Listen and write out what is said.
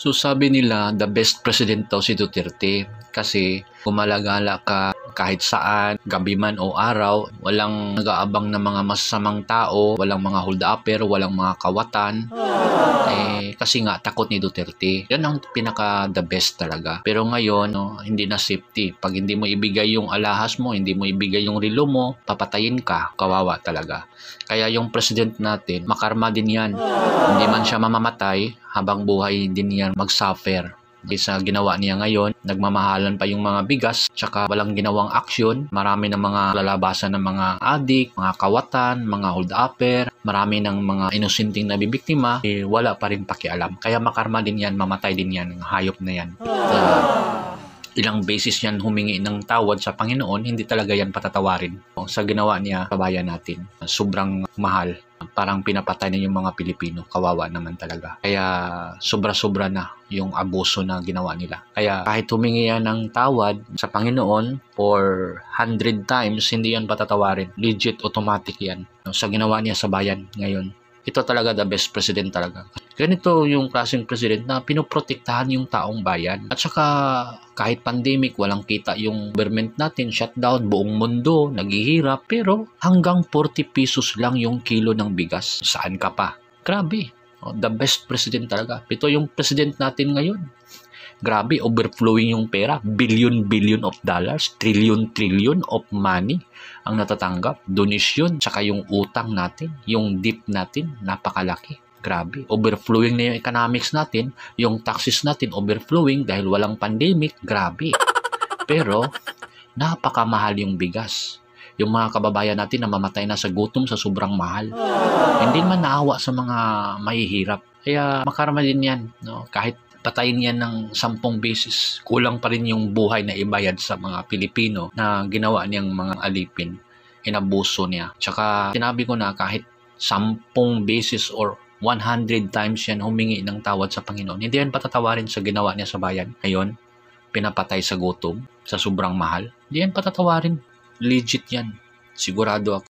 So sabi nila, the best president daw si Duterte kasi gumalagala ka kahit saan, gabi man o araw, walang nag-aabang na mga masasamang tao, walang mga hold-upper, walang mga kawatan. Kasi nga takot ni Duterte. Yan ang pinaka the best talaga. Pero ngayon, no, hindi na safety. Pag hindi mo ibigay yung alahas mo, hindi mo ibigay yung relo mo, papatayin ka, kawawa talaga. Kaya yung president natin, makarma din yan. Hindi man siya mamamatay, habang buhay din yan mag-suffer. Sa ginawa niya ngayon, nagmamahalan pa yung mga bigas, tsaka walang ginawang aksyon. Marami ng mga lalabasan ng mga adik, mga kawatan, mga hold-upper, marami ng mga inusinting nabibiktima, wala pa rin pakialam. Kaya makarma din yan, mamatay din yan, hayop na yan. Ilang beses yan humingi ng tawad sa Panginoon, hindi talaga yan patatawarin. Sa ginawa niya sa bayan natin, sobrang mahal. Parang pinapatay na yung mga Pilipino. Kawawa naman talaga. Kaya sobra-sobra na yung abuso na ginawa nila. Kaya kahit humingi yan ng tawad sa Panginoon for 100 times, hindi yan patatawarin. Legit, automatic yan. Sa ginawa niya sa bayan ngayon. Ito talaga the best president talaga. Ganito yung klaseng president na pinoprotektahan yung taong bayan. At saka kahit pandemic, walang kita yung government natin, shutdown, buong mundo, naghihirap. Pero hanggang 40 pesos lang yung kilo ng bigas. Saan ka pa? Grabe. The best president talaga. Ito yung president natin ngayon. Grabe, overflowing yung pera. Billion of dollars, trillion of money ang natatanggap. Donation, tsaka yung utang natin, yung debt natin, napakalaki. Grabe, overflowing na yung economics natin, yung taxes natin overflowing dahil walang pandemic. Grabe. Pero, napakamahal yung bigas. Yung mga kababayan natin na mamatay na sa gutom sa sobrang mahal. Hindi man naawa sa mga mahihirap. Kaya makarma din yan. No? Kahit patayin yan ng 10 beses, kulang pa rin yung buhay na ibayad sa mga Pilipino na ginawa niyang mga alipin. Inabuso niya. Tsaka sinabi ko na kahit 10 beses or 100 times yan humingi ng tawad sa Panginoon, hindi yan patatawarin sa ginawa niya sa bayan. Ngayon, pinapatay sa gutom, sa sobrang mahal. Hindi yan patatawarin. Legit yan. Sigurado ako.